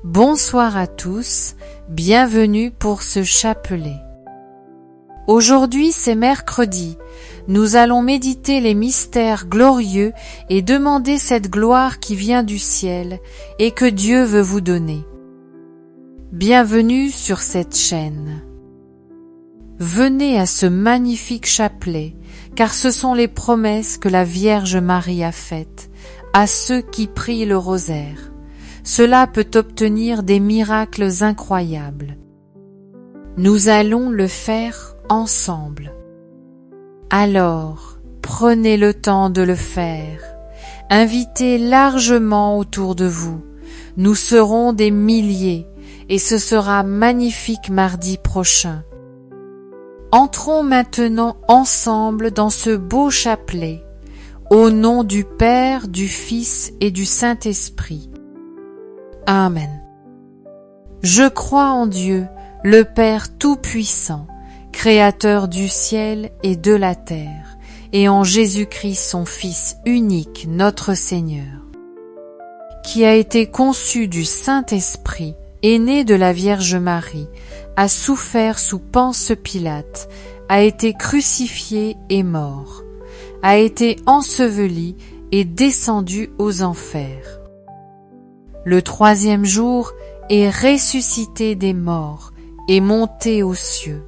Bonsoir à tous, bienvenue pour ce chapelet. Aujourd'hui c'est mercredi, nous allons méditer les mystères glorieux et demander cette gloire qui vient du ciel et que Dieu veut vous donner. Bienvenue sur cette chaîne. Venez à ce magnifique chapelet, car ce sont les promesses que la Vierge Marie a faites à ceux qui prient le rosaire. Cela peut obtenir des miracles incroyables. Nous allons le faire ensemble. Alors, prenez le temps de le faire. Invitez largement autour de vous. Nous serons des milliers et ce sera magnifique mardi prochain. Entrons maintenant ensemble dans ce beau chapelet, au nom du Père, du Fils et du Saint-Esprit. Amen. Je crois en Dieu, le Père Tout-Puissant, Créateur du ciel et de la terre, et en Jésus-Christ son Fils unique, notre Seigneur, qui a été conçu du Saint-Esprit, est né de la Vierge Marie, a souffert sous Ponce Pilate, a été crucifié et mort, a été enseveli et descendu aux enfers. Le troisième jour est ressuscité des morts et monté aux cieux,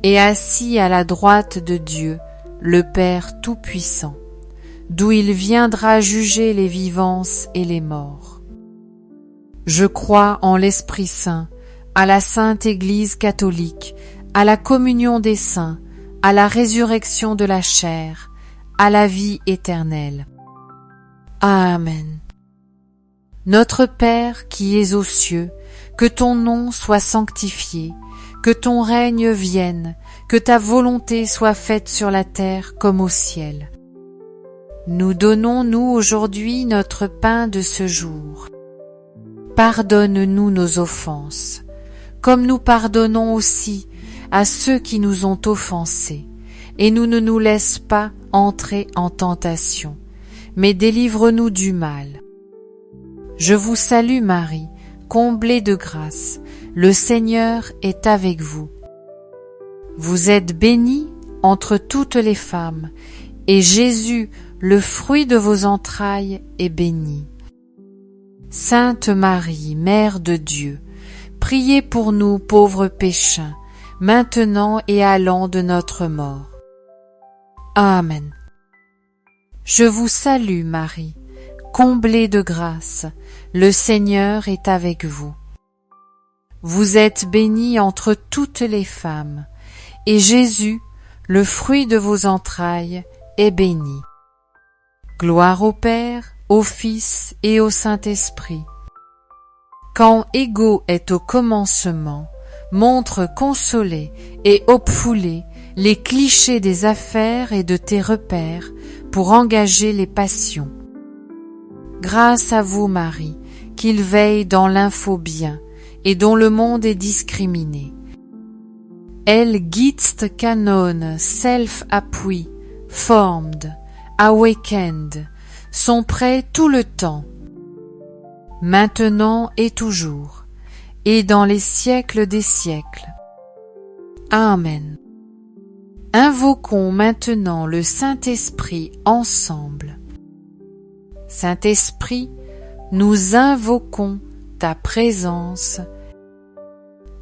et assis à la droite de Dieu, le Père Tout-Puissant, d'où il viendra juger les vivants et les morts. Je crois en l'Esprit Saint, à la Sainte Église catholique, à la communion des saints, à la résurrection de la chair, à la vie éternelle. Amen. Notre Père qui es aux cieux, que ton nom soit sanctifié, que ton règne vienne, que ta volonté soit faite sur la terre comme au ciel. Nous donnons-nous aujourd'hui notre pain de ce jour. Pardonne-nous nos offenses, comme nous pardonnons aussi à ceux qui nous ont offensés, et nous ne nous laisse pas entrer en tentation, mais délivre-nous du mal. Je vous salue Marie, comblée de grâce, le Seigneur est avec vous. Vous êtes bénie entre toutes les femmes, et Jésus, le fruit de vos entrailles, est béni. Sainte Marie, Mère de Dieu, priez pour nous pauvres pécheurs, maintenant et à l'heure de notre mort. Amen. Je vous salue Marie, comblée de grâce, le Seigneur est avec vous. Vous êtes bénie entre toutes les femmes, et Jésus, le fruit de vos entrailles, est béni. Gloire au Père, au Fils et au Saint-Esprit. Quand égaux est au commencement, montre consolé et obfoulé les clichés des affaires et de tes repères pour engager les passions. Grâce à vous, Marie, qu'il veille dans l'info bien et dont le monde est discriminé. Elle gidst canon self-appui, formed, awakened, sont prêts tout le temps, maintenant et toujours, et dans les siècles des siècles. Amen. Invoquons maintenant le Saint-Esprit ensemble. Saint-Esprit, nous invoquons ta présence.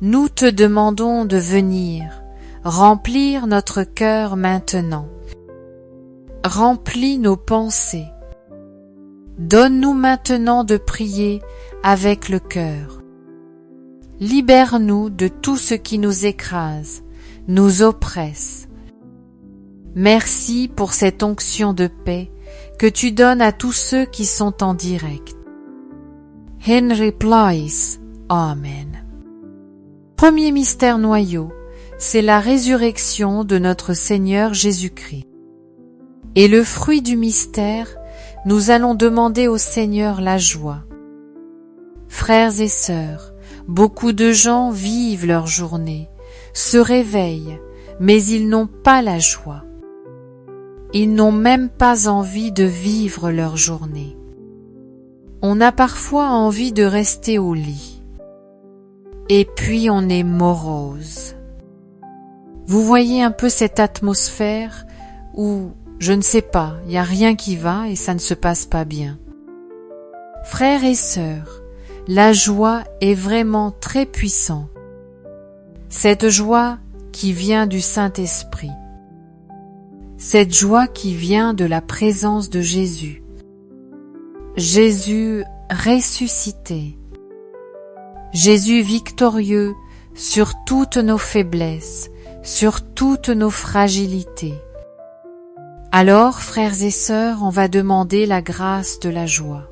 Nous te demandons de venir remplir notre cœur maintenant. Remplis nos pensées. Donne-nous maintenant de prier avec le cœur. Libère-nous de tout ce qui nous écrase, nous oppresse. Merci pour cette onction de paix que tu donnes à tous ceux qui sont en direct. Henry Place. Amen. Premier mystère noyau, c'est la résurrection de notre Seigneur Jésus-Christ. Et le fruit du mystère, nous allons demander au Seigneur la joie. Frères et sœurs, beaucoup de gens vivent leur journée, se réveillent, mais ils n'ont pas la joie. Ils n'ont même pas envie de vivre leur journée. On a parfois envie de rester au lit. Et puis on est morose. Vous voyez un peu cette atmosphère où, je ne sais pas, il n'y a rien qui va et ça ne se passe pas bien. Frères et sœurs, la joie est vraiment très puissante. Cette joie qui vient du Saint-Esprit. Cette joie qui vient de la présence de Jésus. Jésus ressuscité. Jésus victorieux sur toutes nos faiblesses, sur toutes nos fragilités. Alors, frères et sœurs, on va demander la grâce de la joie.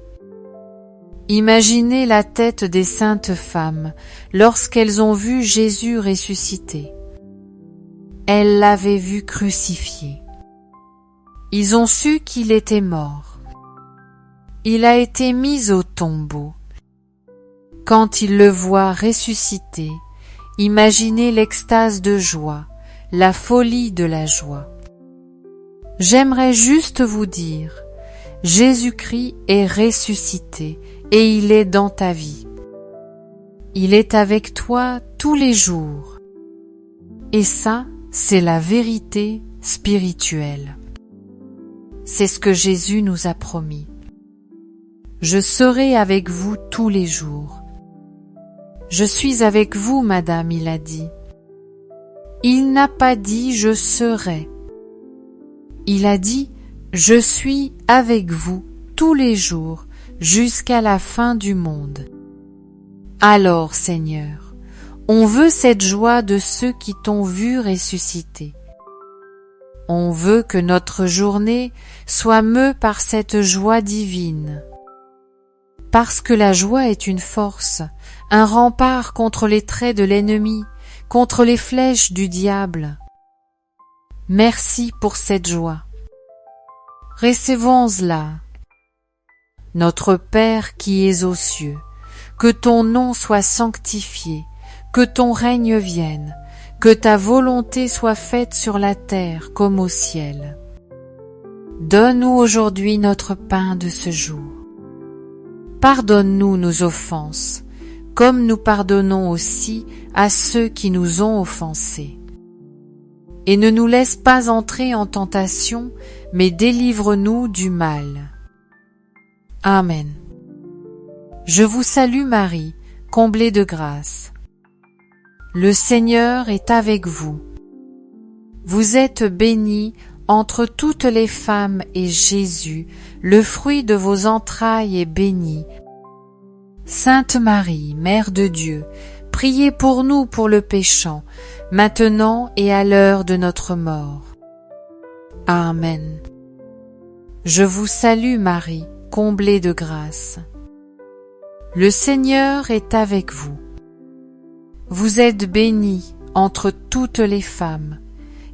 Imaginez la tête des saintes femmes lorsqu'elles ont vu Jésus ressuscité. Elles l'avaient vu crucifié. Ils ont su qu'il était mort. Il a été mis au tombeau. Quand ils le voient ressuscité, imaginez l'extase de joie, la folie de la joie. J'aimerais juste vous dire, Jésus-Christ est ressuscité et il est dans ta vie. Il est avec toi tous les jours. Et ça, c'est la vérité spirituelle. C'est ce que Jésus nous a promis. Je serai avec vous tous les jours. Je suis avec vous, madame, il a dit. Il n'a pas dit je serai. Il a dit je suis avec vous tous les jours jusqu'à la fin du monde. Alors, Seigneur, on veut cette joie de ceux qui t'ont vu ressusciter. On veut que notre journée soit meue par cette joie divine. Parce que la joie est une force, un rempart contre les traits de l'ennemi, contre les flèches du diable. Merci pour cette joie. Recevons-la. Notre Père qui es aux cieux, que ton nom soit sanctifié, que ton règne vienne, que ta volonté soit faite sur la terre comme au ciel. Donne-nous aujourd'hui notre pain de ce jour. Pardonne-nous nos offenses, comme nous pardonnons aussi à ceux qui nous ont offensés. Et ne nous laisse pas entrer en tentation, mais délivre-nous du mal. Amen. Je vous salue Marie, comblée de grâce. Le Seigneur est avec vous. Vous êtes bénie entre toutes les femmes et Jésus, le fruit de vos entrailles est béni. Sainte Marie, Mère de Dieu, priez pour nous pour le péchant, maintenant et à l'heure de notre mort. Amen. Je vous salue Marie, comblée de grâce. Le Seigneur est avec vous. Vous êtes bénie entre toutes les femmes,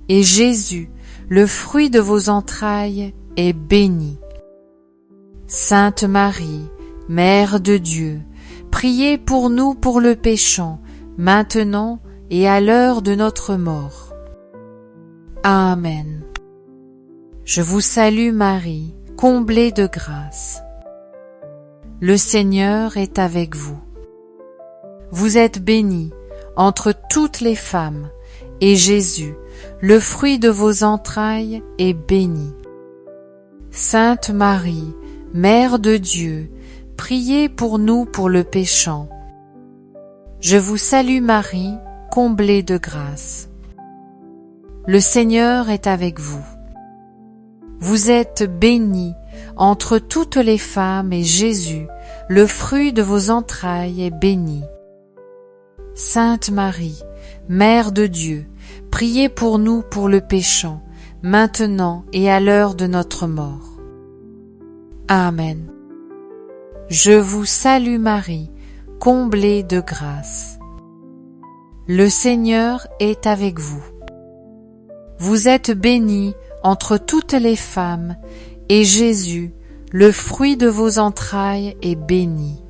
et Jésus, le fruit de vos entrailles, est béni. Sainte Marie, Mère de Dieu, priez pour nous pour le péchant, maintenant et à l'heure de notre mort. Amen. Je vous salue Marie, comblée de grâce. Le Seigneur est avec vous. Vous êtes bénie entre toutes les femmes, et Jésus, le fruit de vos entrailles, est béni. Sainte Marie, Mère de Dieu, priez pour nous pour le péchant. Je vous salue Marie, comblée de grâce. Le Seigneur est avec vous. Vous êtes bénie entre toutes les femmes et Jésus, le fruit de vos entrailles, est béni. Sainte Marie, Mère de Dieu, priez pour nous pour le péchant, maintenant et à l'heure de notre mort. Amen. Je vous salue Marie, comblée de grâce. Le Seigneur est avec vous. Vous êtes bénie entre toutes les femmes, et Jésus, le fruit de vos entrailles, est béni.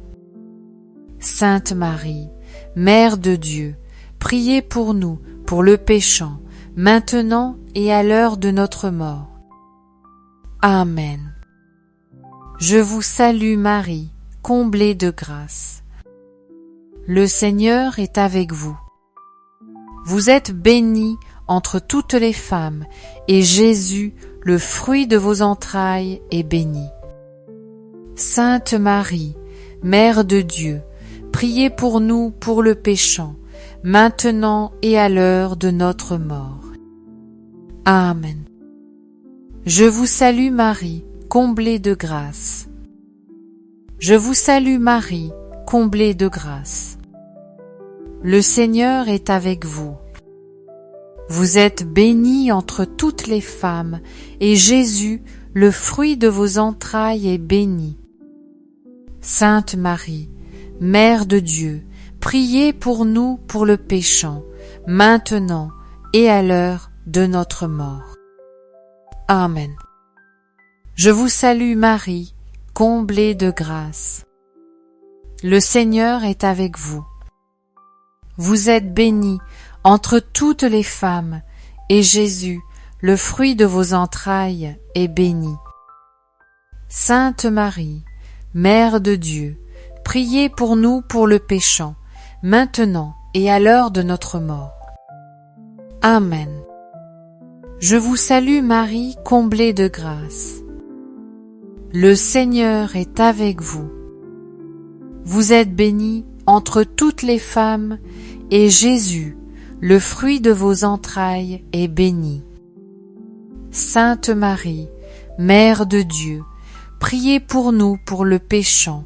Sainte Marie, Mère de Dieu, priez pour nous, pour le péchant, maintenant et à l'heure de notre mort. Amen. Je vous salue Marie, comblée de grâce. Le Seigneur est avec vous. Vous êtes bénie entre toutes les femmes, et Jésus, le fruit de vos entrailles, est béni. Sainte Marie, Mère de Dieu, priez pour nous pour le péchant, maintenant et à l'heure de notre mort. Amen. Je vous salue Marie, comblée de grâce. Je vous salue Marie, comblée de grâce. Le Seigneur est avec vous. Vous êtes bénie entre toutes les femmes, et Jésus, le fruit de vos entrailles, est béni. Sainte Marie, Mère de Dieu, priez pour nous pour le péchant, maintenant et à l'heure de notre mort. Amen. Je vous salue Marie, comblée de grâce. Le Seigneur est avec vous. Vous êtes bénie entre toutes les femmes, et Jésus, le fruit de vos entrailles, est béni. Sainte Marie, Mère de Dieu, priez pour nous pour le péchant, maintenant et à l'heure de notre mort. Amen. Je vous salue Marie, comblée de grâce. Le Seigneur est avec vous. Vous êtes bénie entre toutes les femmes, et Jésus, le fruit de vos entrailles, est béni. Sainte Marie, Mère de Dieu, priez pour nous pour le péchant,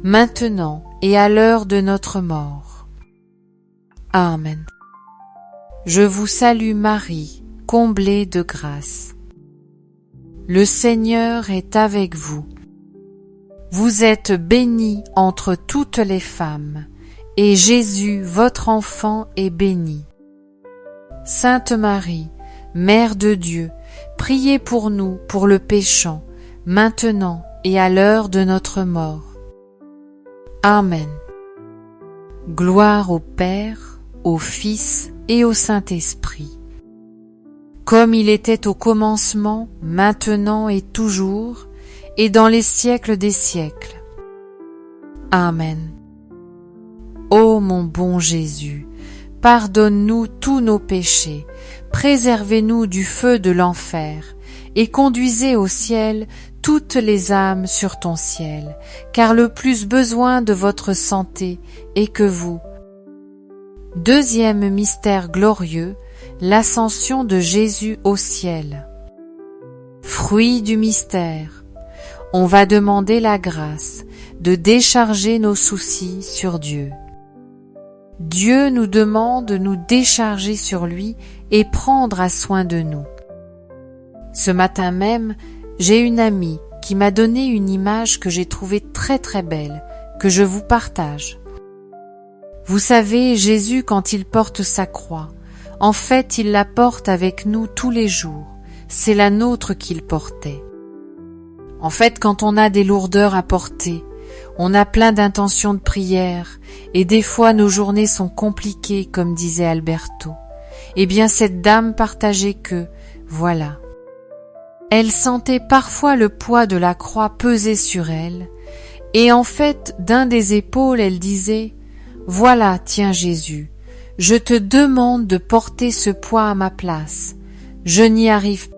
maintenant et à l'heure de notre mort. Amen. Je vous salue Marie, comblée de grâce. Le Seigneur est avec vous. Vous êtes bénie entre toutes les femmes, et Jésus, votre enfant, est béni. Sainte Marie, Mère de Dieu, priez pour nous pour le péchant, maintenant et à l'heure de notre mort. Amen. Gloire au Père, au Fils et au Saint-Esprit, comme il était au commencement, maintenant et toujours, et dans les siècles des siècles. Amen. Ô mon bon Jésus, pardonne-nous tous nos péchés, préservez-nous du feu de l'enfer, et conduisez au ciel toutes les âmes sur ton ciel, car le plus besoin de votre santé est que vous. Deuxième mystère glorieux, l'ascension de Jésus au ciel. Fruit du mystère, on va demander la grâce de décharger nos soucis sur Dieu. Dieu nous demande de nous décharger sur lui et prendre à soin de nous. Ce matin même, j'ai une amie qui m'a donné une image que j'ai trouvée très très belle, que je vous partage. Vous savez, Jésus, quand il porte sa croix, en fait, il la porte avec nous tous les jours. C'est la nôtre qu'il portait. En fait, quand on a des lourdeurs à porter, on a plein d'intentions de prière, et des fois nos journées sont compliquées, comme disait Alberto. Eh bien, cette dame partageait que, voilà. Elle sentait parfois le poids de la croix peser sur elle, et en fait, d'un des épaules, elle disait, « Voilà, tiens Jésus, je te demande de porter ce poids à ma place. Je n'y arrive pas. »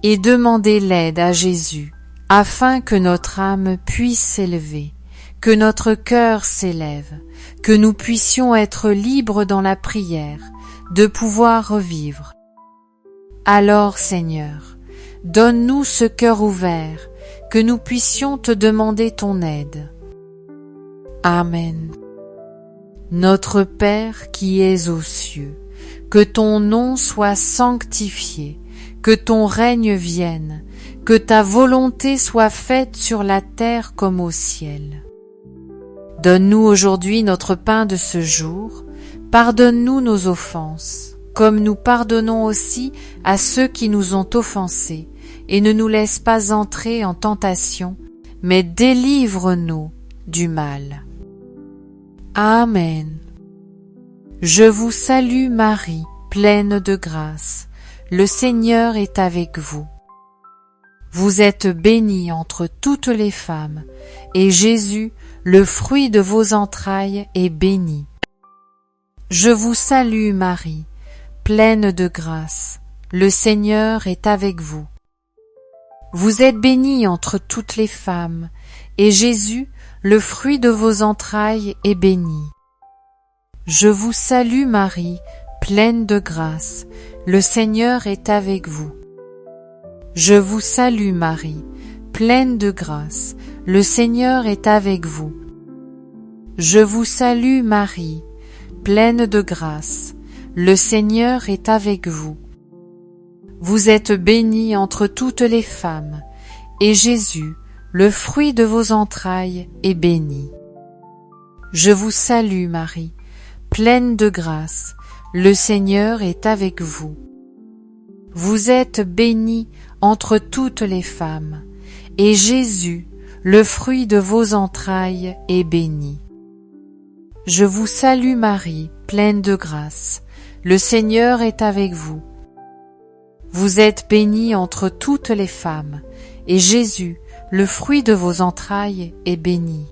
Et demander l'aide à Jésus, afin que notre âme puisse s'élever, que notre cœur s'élève, que nous puissions être libres dans la prière, de pouvoir revivre. Alors, Seigneur, donne-nous ce cœur ouvert, que nous puissions te demander ton aide. Amen. Notre Père qui es aux cieux, que ton nom soit sanctifié, que ton règne vienne, que ta volonté soit faite sur la terre comme au ciel. Donne-nous aujourd'hui notre pain de ce jour, pardonne-nous nos offenses, comme nous pardonnons aussi à ceux qui nous ont offensés, et ne nous laisse pas entrer en tentation, mais délivre-nous du mal. Amen. Je vous salue Marie, pleine de grâce. Le Seigneur est avec vous. Vous êtes bénie entre toutes les femmes, et Jésus, le fruit de vos entrailles, est béni. Je vous salue Marie, pleine de grâce, le Seigneur est avec vous. Vous êtes bénie entre toutes les femmes, et Jésus, le fruit de vos entrailles, est béni. Je vous salue Marie, pleine de grâce, le Seigneur est avec vous. Je vous salue Marie, pleine de grâce, le Seigneur est avec vous. Je vous salue Marie, pleine de grâce, le Seigneur est avec vous. Vous êtes bénie entre toutes les femmes, et Jésus, le fruit de vos entrailles, est béni. Je vous salue Marie, pleine de grâce, le Seigneur est avec vous. Vous êtes bénie entre toutes les femmes, et Jésus, le fruit de vos entrailles, est béni. Je vous salue Marie, pleine de grâce, le Seigneur est avec vous. Vous êtes bénie entre toutes les femmes, et Jésus, le fruit de vos entrailles, est béni.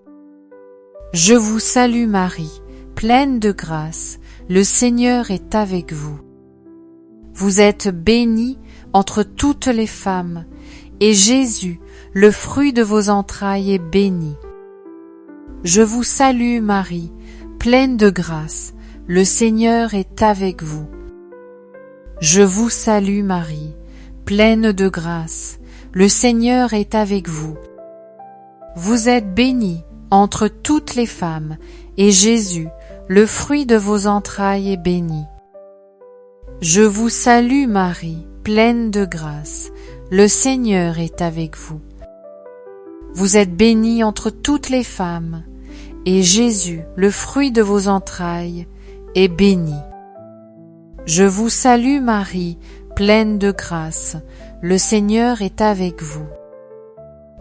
Je vous salue Marie, pleine de grâce, le Seigneur est avec vous. Vous êtes bénie entre toutes les femmes, et Jésus, le fruit de vos entrailles, est béni. Je vous salue Marie, pleine de grâce, le Seigneur est avec vous. Je vous salue Marie, pleine de grâce, le Seigneur est avec vous. Vous êtes bénie entre toutes les femmes, et Jésus, le fruit de vos entrailles, est béni. Je vous salue Marie, pleine de grâce, le Seigneur est avec vous. Vous êtes bénie entre toutes les femmes, et Jésus, le fruit de vos entrailles, est béni. Je vous salue Marie, pleine de grâce, le Seigneur est avec vous.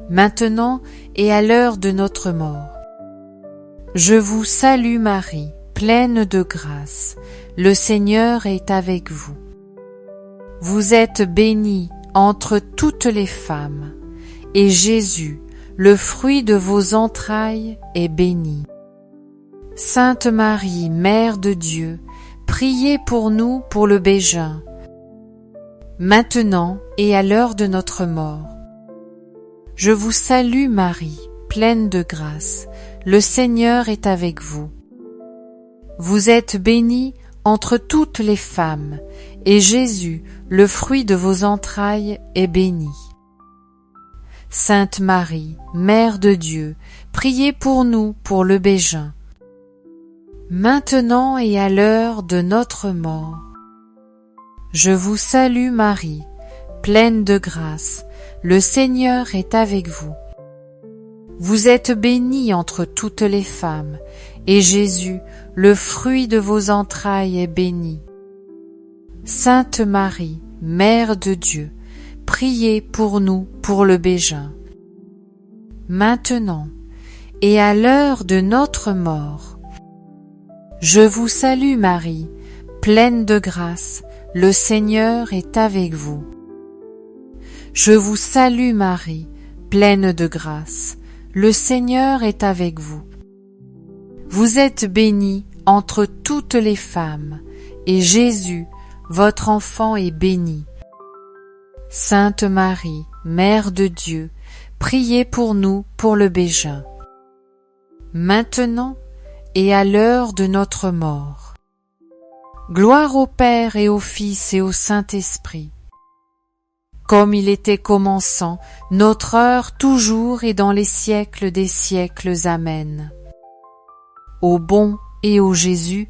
Maintenant et à l'heure de notre mort. Je vous salue Marie, pleine de grâce, le Seigneur est avec vous. Vous êtes bénie entre toutes les femmes, et Jésus, le fruit de vos entrailles, est béni. Sainte Marie, Mère de Dieu, priez pour nous pour le Béguin, maintenant et à l'heure de notre mort. Je vous salue Marie, pleine de grâce, le Seigneur est avec vous. Vous êtes bénie entre toutes les femmes, et Jésus, le fruit de vos entrailles, est béni. Sainte Marie, Mère de Dieu, priez pour nous pour le Béguin, maintenant et à l'heure de notre mort. Je vous salue Marie, pleine de grâce, le Seigneur est avec vous. Vous êtes bénie entre toutes les femmes, et Jésus, le fruit de vos entrailles, est béni. Sainte Marie, Mère de Dieu, priez pour nous pour le Béguin, maintenant et à l'heure de notre mort. Je vous salue Marie, pleine de grâce, le Seigneur est avec vous. Je vous salue Marie, pleine de grâce, le Seigneur est avec vous. Vous êtes bénie entre toutes les femmes, et Jésus, votre enfant, est béni. Sainte Marie, Mère de Dieu, priez pour nous pour le Béguin, maintenant et à l'heure de notre mort. Gloire au Père et au Fils et au Saint-Esprit, comme il était commençant, notre heure toujours et dans les siècles des siècles. Amen. Ô bon et ô Jésus,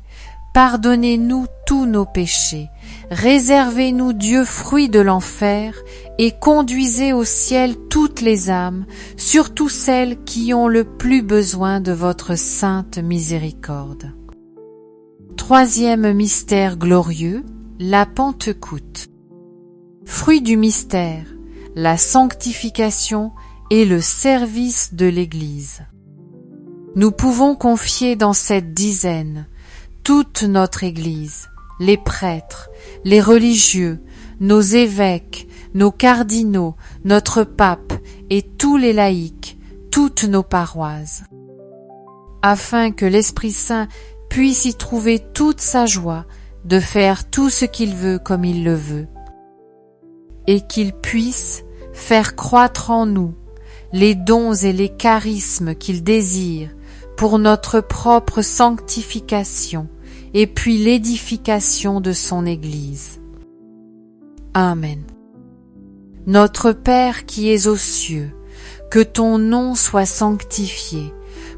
pardonnez-nous tous nos péchés, réservez-nous Dieu fruit de l'enfer, et conduisez au ciel toutes les âmes, surtout celles qui ont le plus besoin de votre sainte miséricorde. Troisième mystère glorieux, la Pentecôte. Fruit du mystère, la sanctification et le service de l'Église. Nous pouvons confier dans cette dizaine toute notre Église, les prêtres, les religieux, nos évêques, nos cardinaux, notre pape et tous les laïcs, toutes nos paroisses, afin que l'Esprit Saint puisse y trouver toute sa joie de faire tout ce qu'il veut comme il le veut, et qu'il puisse faire croître en nous les dons et les charismes qu'il désire pour notre propre sanctification et puis l'édification de son Église. Amen. Notre Père qui es aux cieux, que ton nom soit sanctifié,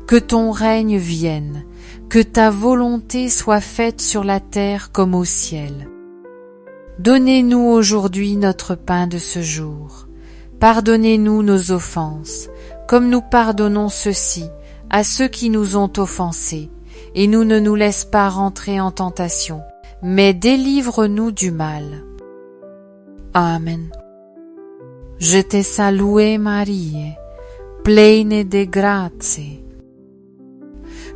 que ton règne vienne, que ta volonté soit faite sur la terre comme au ciel. Donnez-nous aujourd'hui notre pain de ce jour. Pardonnez-nous nos offenses, comme nous pardonnons ceux-ci à ceux qui nous ont offensés, et nous ne nous laisse pas rentrer en tentation, mais délivre-nous du mal. Amen. Je te salue Marie, pleine de grâce.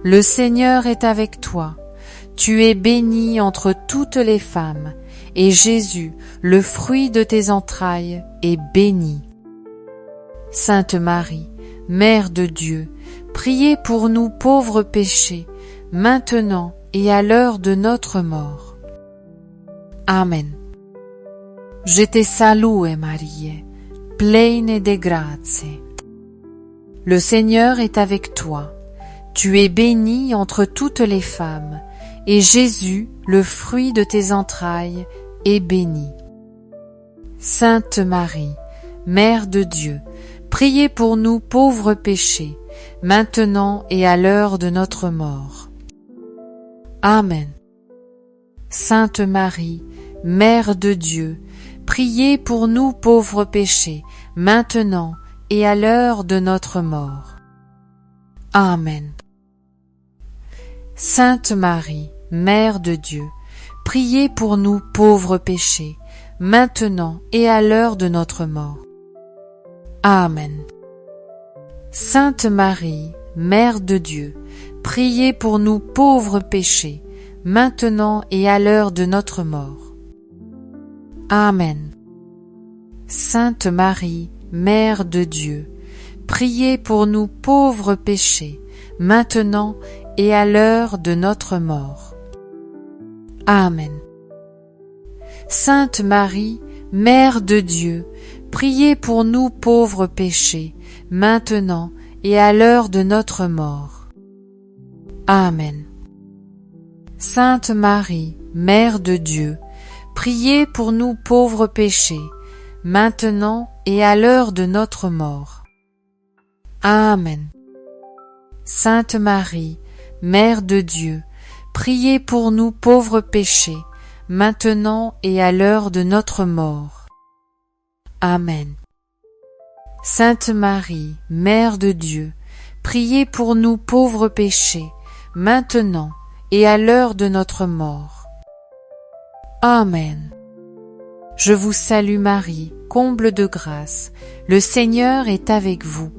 Le Seigneur est avec toi. Tu es bénie entre toutes les femmes, et Jésus, le fruit de tes entrailles, est béni. Sainte Marie, Mère de Dieu, priez pour nous pauvres péchés, maintenant et à l'heure de notre mort. Amen. Je te salue Marie, pleine de grâce. Le Seigneur est avec toi. Tu es bénie entre toutes les femmes, et Jésus, le fruit de tes entrailles, est béni. Sainte Marie, Mère de Dieu, priez pour nous pauvres péchés, maintenant et à l'heure de notre mort. Amen. Sainte Marie, Mère de Dieu, priez pour nous pauvres péchés, maintenant et à l'heure de notre mort. Amen. Sainte Marie, Mère de Dieu, priez pour nous pauvres péchés, maintenant et à l'heure de notre mort. Amen. Sainte Marie, Mère de Dieu, priez pour nous pauvres péchés, maintenant et à l'heure de notre mort. Amen. Sainte Marie, Mère de Dieu, priez pour nous pauvres péchés, maintenant et à l'heure de notre mort. Amen. Sainte Marie, Mère de Dieu, priez pour nous pauvres péchés, maintenant et à l'heure de notre mort. Amen. Sainte Marie, Mère de Dieu, priez pour nous pauvres péchés, maintenant et à l'heure de notre mort. Amen. Sainte Marie, Mère de Dieu, priez pour nous pauvres péchés, maintenant et à l'heure de notre mort. Amen. Sainte Marie, Mère de Dieu, priez pour nous pauvres péchés, maintenant et à l'heure de notre mort. Amen. Je vous salue Marie, comble de grâce, le Seigneur est avec vous.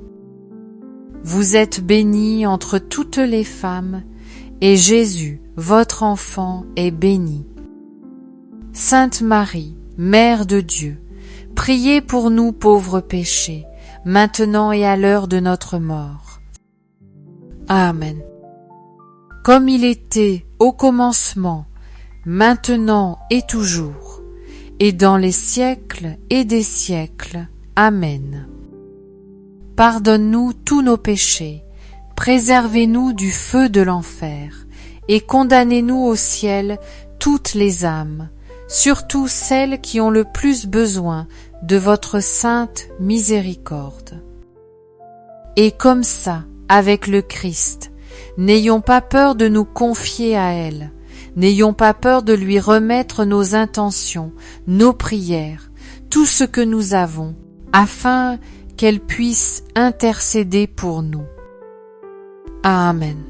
Vous êtes bénie entre toutes les femmes, et Jésus, votre enfant, est béni. Sainte Marie, Mère de Dieu, priez pour nous pauvres péchés, maintenant et à l'heure de notre mort. Amen. Comme il était au commencement, maintenant et toujours, et dans les siècles et des siècles. Amen. Pardonne-nous tous nos péchés, préservez-nous du feu de l'enfer, et condamnez-nous au ciel toutes les âmes, surtout celles qui ont le plus besoin de votre sainte miséricorde. Et comme ça, avec le Christ, n'ayons pas peur de nous confier à elle, n'ayons pas peur de lui remettre nos intentions, nos prières, tout ce que nous avons, afin qu'elle puisse intercéder pour nous. Amen.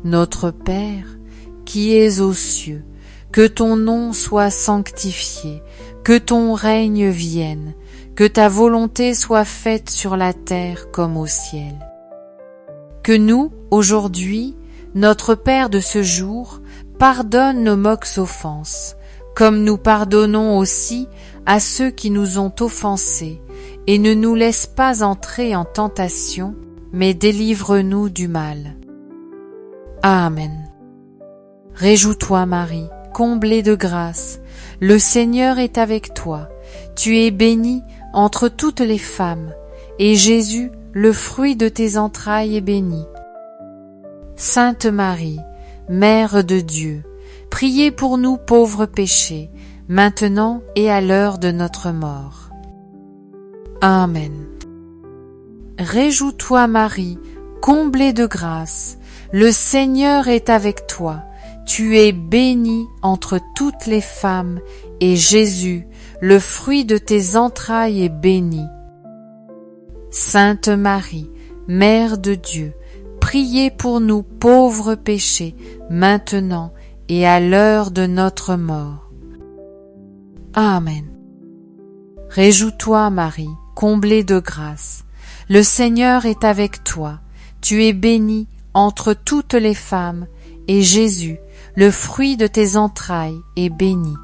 Notre Père, qui es aux cieux, que ton nom soit sanctifié, que ton règne vienne, que ta volonté soit faite sur la terre comme au ciel. Que nous, aujourd'hui, notre Père de ce jour, pardonne nos moques offenses, comme nous pardonnons aussi à ceux qui nous ont offensés, et ne nous laisse pas entrer en tentation, mais délivre-nous du mal. Amen. Réjouis-toi, Marie, comblée de grâce, le Seigneur est avec toi. Tu es bénie entre toutes les femmes, et Jésus, le fruit de tes entrailles, est béni. Sainte Marie, Mère de Dieu, priez pour nous pauvres péchés, maintenant et à l'heure de notre mort. Amen. Réjouis-toi, Marie, comblée de grâce, le Seigneur est avec toi. Tu es bénie entre toutes les femmes, et Jésus, le fruit de tes entrailles, est béni. Sainte Marie, Mère de Dieu, priez pour nous pauvres péchés, maintenant et à l'heure de notre mort. Amen. Réjouis-toi, Marie, comblée de grâce. Le Seigneur est avec toi. Tu es bénie entre toutes les femmes, et Jésus, le fruit de tes entrailles, est béni.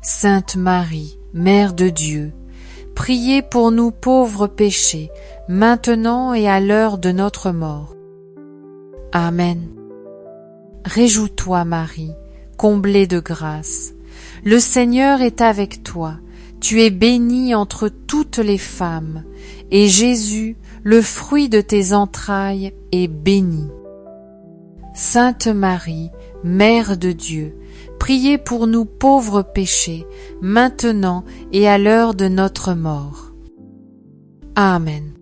Sainte Marie, Mère de Dieu, priez pour nous pauvres péchés, maintenant et à l'heure de notre mort. Amen. Réjouis-toi, Marie, comblée de grâce. Le Seigneur est avec toi. Tu es bénie entre toutes les femmes, et Jésus, le fruit de tes entrailles, est béni. Sainte Marie, Mère de Dieu, priez pour nous pauvres péchés, maintenant et à l'heure de notre mort. Amen.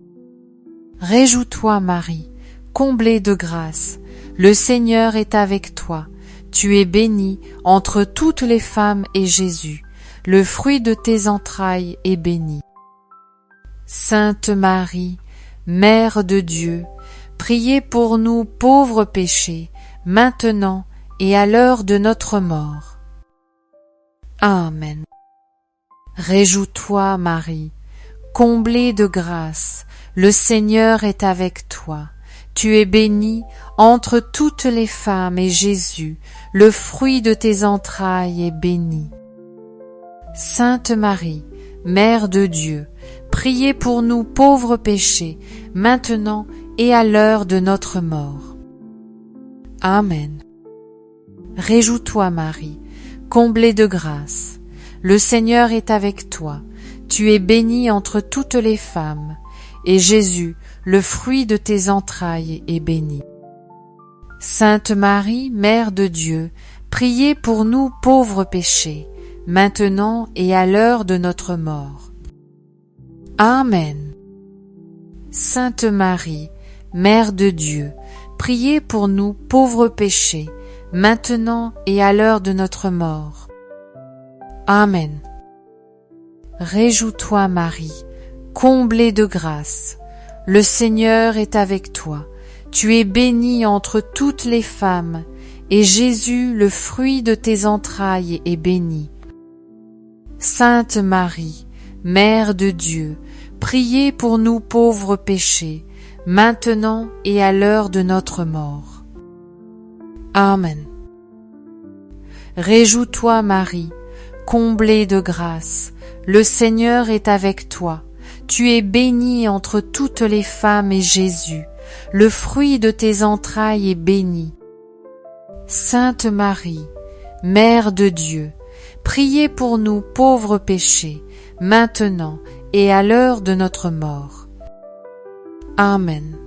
Réjouis-toi, Marie, comblée de grâce, le Seigneur est avec toi. Tu es bénie entre toutes les femmes, et Jésus, le fruit de tes entrailles, est béni. Sainte Marie, Mère de Dieu, priez pour nous pauvres péchés, maintenant et à l'heure de notre mort. Amen. Réjouis-toi, Marie, comblée de grâce, le Seigneur est avec toi. Tu es bénie entre toutes les femmes, et Jésus, le fruit de tes entrailles, est béni. Sainte Marie, Mère de Dieu, priez pour nous pauvres péchés, maintenant et à l'heure de notre mort. Amen. Réjouis-toi, Marie, comblée de grâce. Le Seigneur est avec toi. Tu es bénie entre toutes les femmes, et Jésus, le fruit de tes entrailles, est béni. Sainte Marie, Mère de Dieu, priez pour nous pauvres péchés, maintenant et à l'heure de notre mort. Amen. Sainte Marie, Mère de Dieu, priez pour nous pauvres péchés, maintenant et à l'heure de notre mort. Amen. Réjouis-toi, Marie, comblée de grâce. Le Seigneur est avec toi. Tu es bénie entre toutes les femmes, et Jésus, le fruit de tes entrailles, est béni. Sainte Marie, Mère de Dieu, priez pour nous pauvres péchés, maintenant et à l'heure de notre mort. Amen. Réjouis-toi, Marie, comblée de grâce, le Seigneur est avec toi. Tu es bénie entre toutes les femmes, et Jésus, le fruit de tes entrailles, est béni. Sainte Marie, Mère de Dieu, priez pour nous pauvres péchés, maintenant et à l'heure de notre mort. Amen.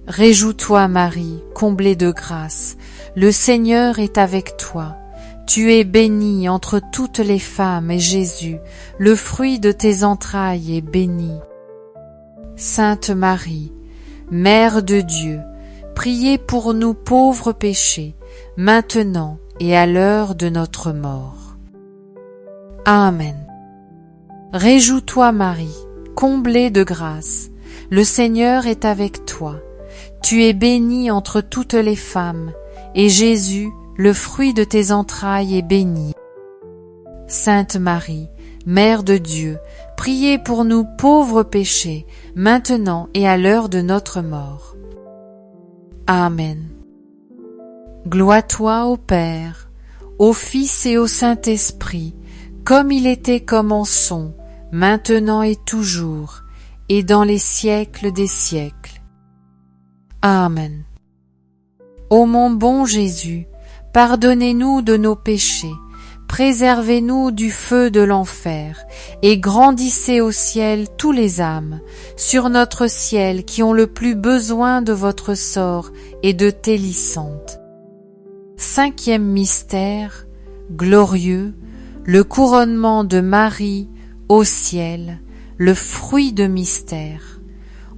Réjouis-toi, Marie, comblée de grâce, le Seigneur est avec toi. Tu es bénie entre toutes les femmes, et Jésus, le fruit de tes entrailles, est béni. Sainte Marie, Mère de Dieu, priez pour nous pauvres péchés, maintenant et à l'heure de notre mort. Amen. Réjouis-toi, Marie, comblée de grâce, le Seigneur est avec toi. Tu es bénie entre toutes les femmes, et Jésus, le fruit de tes entrailles, est béni. Sainte Marie, Mère de Dieu, priez pour nous pauvres péchés, maintenant et à l'heure de notre mort. Amen. Gloire à toi, au Père, au Fils et au Saint-Esprit, comme il était, comme en sont, maintenant et toujours, et dans les siècles des siècles. Amen. Ô mon bon Jésus, pardonnez-nous de nos péchés, préservez-nous du feu de l'enfer, et grandissez au ciel tous les âmes, sur notre ciel qui ont le plus besoin de votre sort et de déliçantes. Cinquième mystère, glorieux, le couronnement de Marie au ciel, le fruit de mystère.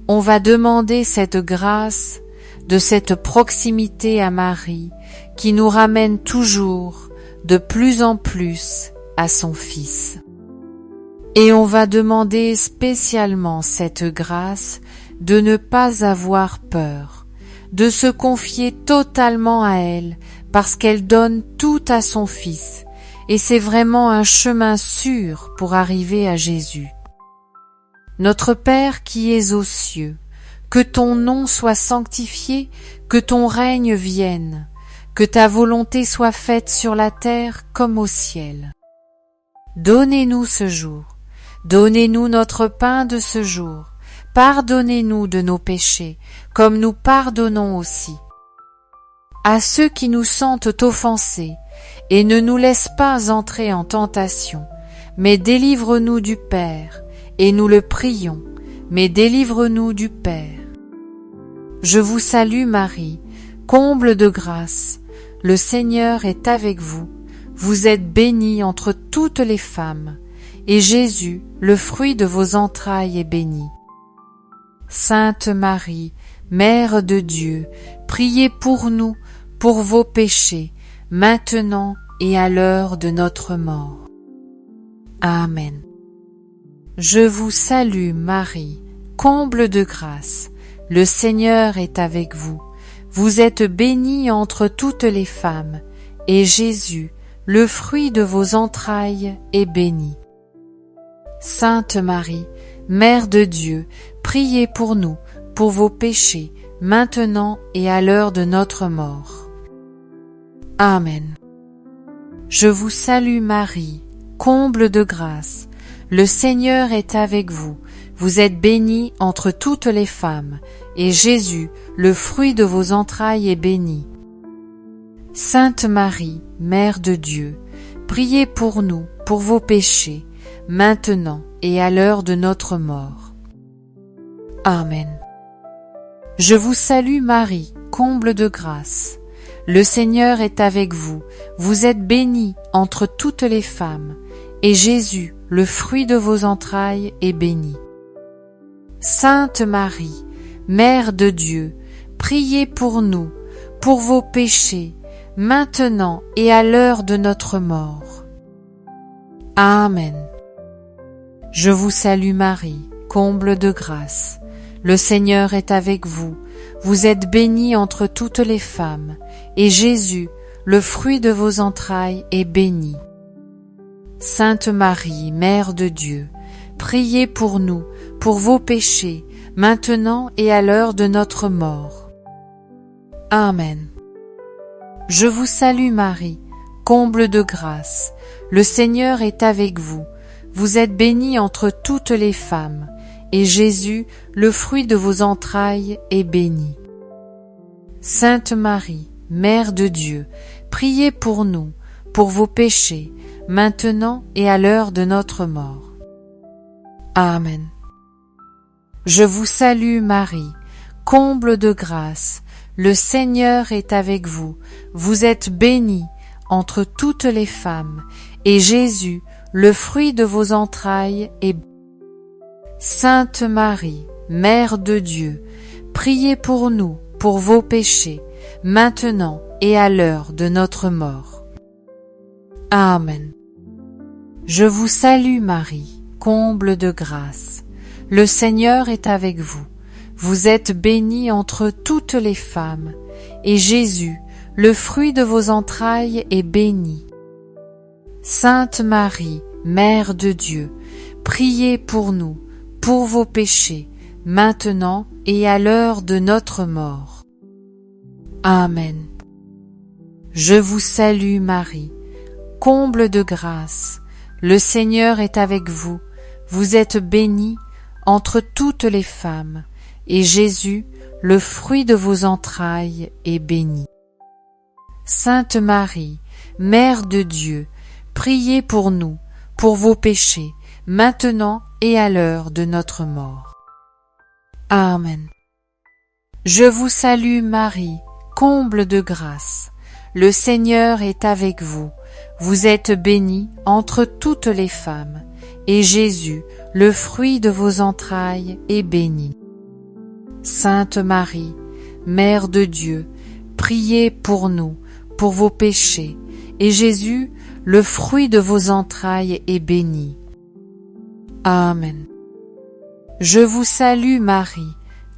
On va demander cette grâce de cette proximité à Marie qui nous ramène toujours de plus en plus à son Fils. Et on va demander spécialement cette grâce de ne pas avoir peur, de se confier totalement à elle parce qu'elle donne tout à son Fils et c'est vraiment un chemin sûr pour arriver à Jésus. Notre Père qui es aux cieux, que ton nom soit sanctifié, que ton règne vienne, que ta volonté soit faite sur la terre comme au ciel. Donnez-nous ce jour, donnez-nous notre pain de ce jour, pardonnez-nous de nos péchés, comme nous pardonnons aussi. À ceux qui nous sentent offensés, et ne nous laisse pas entrer en tentation, mais délivre-nous du Père, et nous le prions, mais délivre-nous du Père. Je vous salue Marie, comble de grâce, le Seigneur est avec vous, vous êtes bénie entre toutes les femmes, et Jésus, le fruit de vos entrailles, est béni. Sainte Marie, Mère de Dieu, priez pour nous, pour vos péchés, maintenant et à l'heure de notre mort. Amen. Je vous salue Marie, comble de grâce, le Seigneur est avec vous. Vous êtes bénie entre toutes les femmes, et Jésus, le fruit de vos entrailles, est béni. Sainte Marie, Mère de Dieu, priez pour nous, pour vos péchés, maintenant et à l'heure de notre mort. Amen. Je vous salue Marie, comble de grâce, le Seigneur est avec vous. Vous êtes bénie entre toutes les femmes, et Jésus, le fruit de vos entrailles, est béni. Sainte Marie, Mère de Dieu, priez pour nous, pour vos péchés, maintenant et à l'heure de notre mort. Amen. Je vous salue Marie, comble de grâce. Le Seigneur est avec vous. Vous êtes bénie entre toutes les femmes, et Jésus, le fruit de vos entrailles, est béni. Sainte Marie, Mère de Dieu, priez pour nous, pour vos péchés, maintenant et à l'heure de notre mort. Amen. Je vous salue Marie, comble de grâce. Le Seigneur est avec vous. Vous êtes bénie entre toutes les femmes, et Jésus, le fruit de vos entrailles, est béni. Sainte Marie, Mère de Dieu, priez pour nous, pour vos péchés, maintenant et à l'heure de notre mort. Amen. Je vous salue Marie, comble de grâce. Le Seigneur est avec vous. Vous êtes bénie entre toutes les femmes, et Jésus, le fruit de vos entrailles, est béni. Sainte Marie, Mère de Dieu, priez pour nous, pour vos péchés, maintenant et à l'heure de notre mort. Amen. Je vous salue Marie, comble de grâce, le Seigneur est avec vous. Vous êtes bénie entre toutes les femmes, et Jésus, le fruit de vos entrailles, est béni. Sainte Marie, Mère de Dieu, priez pour nous, pour vos péchés, maintenant et à l'heure de notre mort. Amen. Je vous salue Marie, comble de grâce. Le Seigneur est avec vous. Vous êtes bénie entre toutes les femmes, et Jésus, le fruit de vos entrailles, est béni. Sainte Marie, Mère de Dieu, priez pour nous, pour vos péchés, maintenant et à l'heure de notre mort. Amen. Je vous salue Marie, comble de grâce. le Seigneur est avec vous. Vous êtes bénie entre toutes les femmes, et Jésus, le fruit de vos entrailles, est béni. Sainte Marie, Mère de Dieu, priez pour nous, pour vos péchés, maintenant et à l'heure de notre mort. Amen. Je vous salue Marie, comble de grâce. Le Seigneur est avec vous. Vous êtes bénie entre toutes les femmes, et Jésus, le fruit de vos entrailles, est béni. Sainte Marie, Mère de Dieu, priez pour nous, pour vos péchés, et Jésus, le fruit de vos entrailles, est béni. Amen. Je vous salue Marie,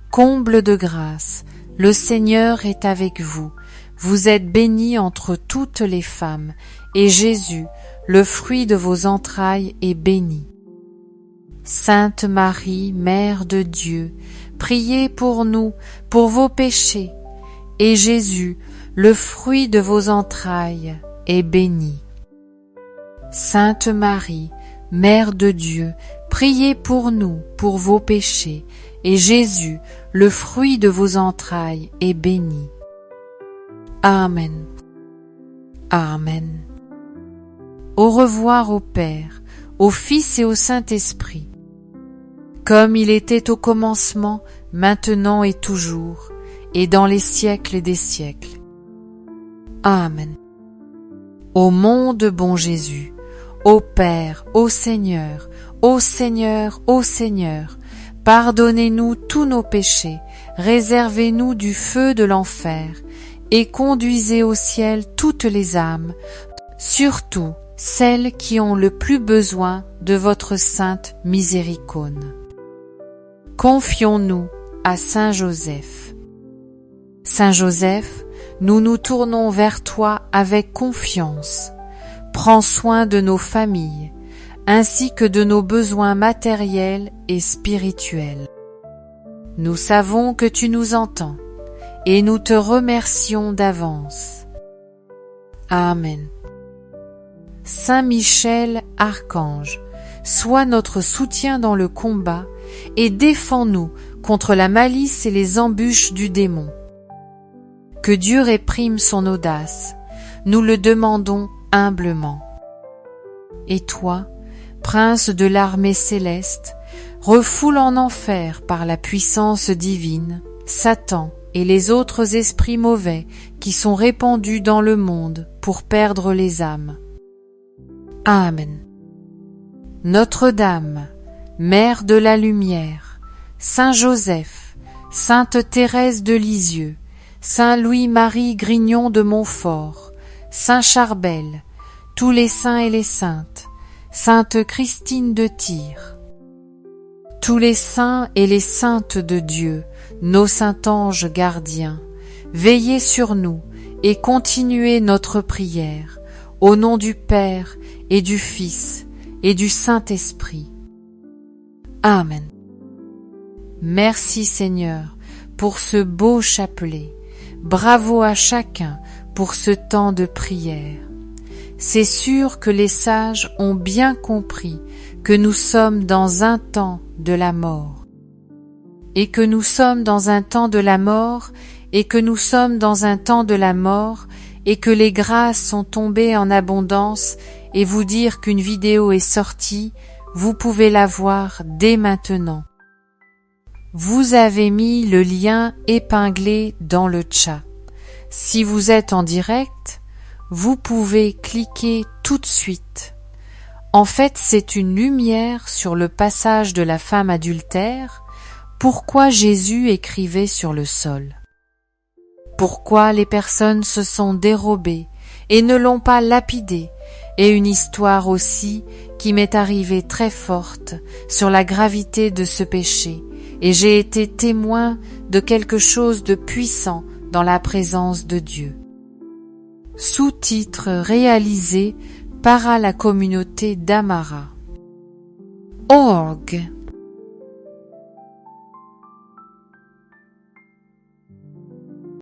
comble de grâce, le Seigneur est avec vous. Vous êtes bénie entre toutes les femmes, et Jésus, le fruit de vos entrailles, est béni. Sainte Marie, Mère de Dieu, priez pour nous, pour vos péchés, et Jésus, le fruit de vos entrailles, est béni. Sainte Marie, Mère de Dieu, priez pour nous, pour vos péchés, et Jésus, le fruit de vos entrailles, est béni. Amen. Amen. Au revoir au Père, au Fils et au Saint-Esprit, comme il était au commencement, maintenant et toujours, et dans les siècles des siècles. Amen. Ô monde bon Jésus, ô Père, ô Seigneur, ô Seigneur, ô Seigneur, pardonnez-nous tous nos péchés, réservez-nous du feu de l'enfer, et conduisez au ciel toutes les âmes, surtout celles qui ont le plus besoin de votre sainte miséricorde. Confions-nous à Saint Joseph. Saint Joseph, nous nous tournons vers toi avec confiance. Prends soin de nos familles, ainsi que de nos besoins matériels et spirituels. Nous savons que tu nous entends, et nous te remercions d'avance. Amen. Saint Michel, archange, sois notre soutien dans le combat et défends-nous contre la malice et les embûches du démon. Que Dieu réprime son audace, nous le demandons humblement. Et toi, prince de l'armée céleste, refoule en enfer par la puissance divine Satan et les autres esprits mauvais qui sont répandus dans le monde pour perdre les âmes. Amen. Notre-Dame, Mère de la Lumière, Saint Joseph, Sainte Thérèse de Lisieux, Saint Louis-Marie Grignon de Montfort, Saint Charbel, tous les saints et les saintes, Sainte Christine de Tyr, tous les saints et les saintes de Dieu, nos saints anges gardiens, veillez sur nous et continuez notre prière, au nom du Père et du Fils et du Saint-Esprit. Amen. Merci Seigneur pour ce beau chapelet. Bravo à chacun pour ce temps de prière. C'est sûr que les sages ont bien compris que nous sommes dans un temps de la mort. Et que nous sommes dans un temps de la mort, et que nous sommes dans un temps de la mort, et que les grâces sont tombées en abondance, et vous dire qu'une vidéo est sortie, vous pouvez la voir dès maintenant. Vous avez mis le lien épinglé dans le chat. Si vous êtes en direct, vous pouvez cliquer tout de suite. En fait, c'est une lumière sur le passage de la femme adultère, pourquoi Jésus écrivait sur le sol. Pourquoi les personnes se sont dérobées et ne l'ont pas lapidé, et une histoire aussi qui m'est arrivée très forte sur la gravité de ce péché, et j'ai été témoin de quelque chose de puissant dans la présence de Dieu. Sous-titre réalisé par la communauté d'Amara. Org.